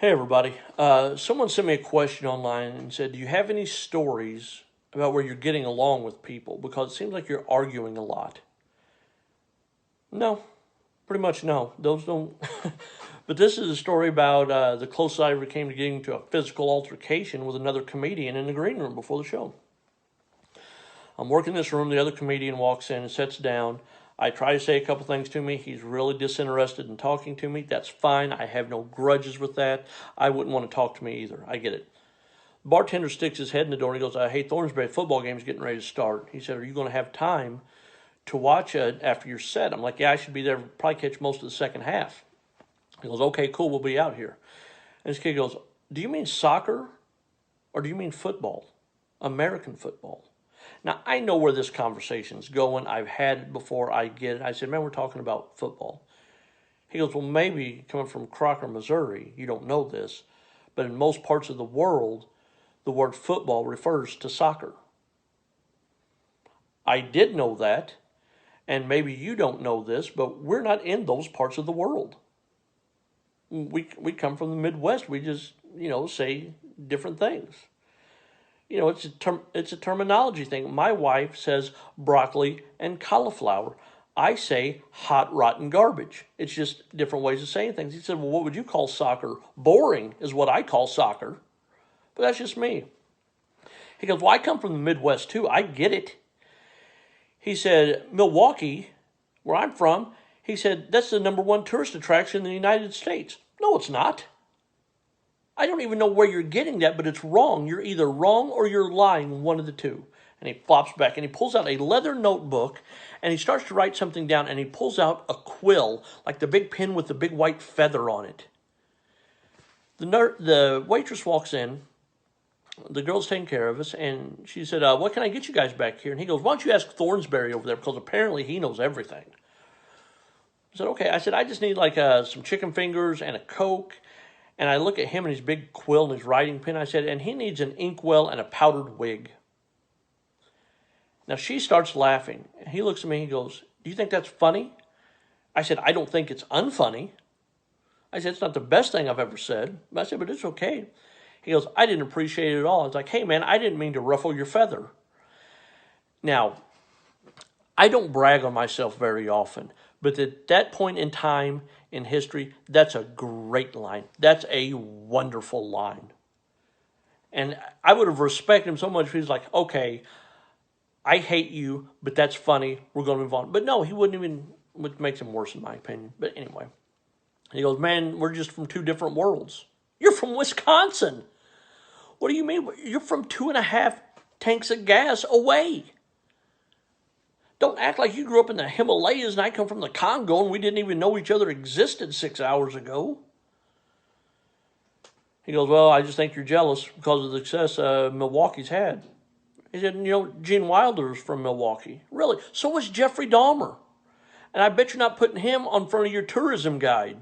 Hey everybody. Someone sent me a question online and said, do you have any stories about where you're getting along with people? Because it seems like you're arguing a lot. No, pretty much no. Those don't. But this is a story about the closest I ever came to getting into a physical altercation with another comedian in the green room before the show. I'm working in this room. The other comedian walks in and sits down. I try to say a couple things to me. He's really disinterested in talking to me. That's fine. I have no grudges with that. I wouldn't want to talk to me either. I get it. The bartender sticks his head in the door and he goes, hey, Thornsberry, football game's getting ready to start. He said, are you going to have time to watch it after your set? I'm like, yeah, I should be there, probably catch most of the second half. He goes, okay, cool, we'll be out here. And this kid goes, do you mean soccer or do you mean football? American football. Now, I know where this conversation's going. I've had it before. I get it. I said, man, we're talking about football. He goes, well, maybe coming from Crocker, Missouri, you don't know this, but in most parts of the world, the word football refers to soccer. I did know that, and maybe you don't know this, but we're not in those parts of the world. We come from the Midwest. We just, say different things. It's a terminology thing. My wife says broccoli and cauliflower. I say hot, rotten garbage. It's just different ways of saying things. He said, well, what would you call soccer? Boring is what I call soccer. But that's just me. He goes, well, I come from the Midwest too. I get it. He said, Milwaukee, where I'm from, he said, that's the #1 tourist attraction in the United States. No, it's not. I don't even know where you're getting that, but it's wrong. You're either wrong or you're lying, one of the two. And he flops back and he pulls out a leather notebook and he starts to write something down and he pulls out a quill, like the big pen with the big white feather on it. The waitress walks in, the girl's taking care of us, and she said, what can I get you guys back here? And he goes, why don't you ask Thornsberry over there, because apparently he knows everything. I said, okay. I said, I just need like some chicken fingers and a Coke. And I look at him and his big quill and his writing pen. I said, and he needs an inkwell and a powdered wig. Now she starts laughing. He looks at me and he goes, do you think that's funny? I said, I don't think it's unfunny. I said, it's not the best thing I've ever said. I said, but it's okay. He goes, I didn't appreciate it at all. I was like, hey man, I didn't mean to ruffle your feather. Now, I don't brag on myself very often, but at that point in time in history, that's a great line. That's a wonderful line. And I would have respected him so much if he was like, okay, I hate you, but that's funny. We're going to move on. But no, he wouldn't even, which makes him worse in my opinion. But anyway, he goes, man, we're just from two different worlds. You're from Wisconsin. What do you mean? You're from 2.5 tanks of gas away. Don't act like you grew up in the Himalayas and I come from the Congo and we didn't even know each other existed 6 hours ago. He goes, well, I just think you're jealous because of the success Milwaukee's had. He said, Gene Wilder's from Milwaukee. Really? So was Jeffrey Dahmer. And I bet you're not putting him on front of your tourism guide.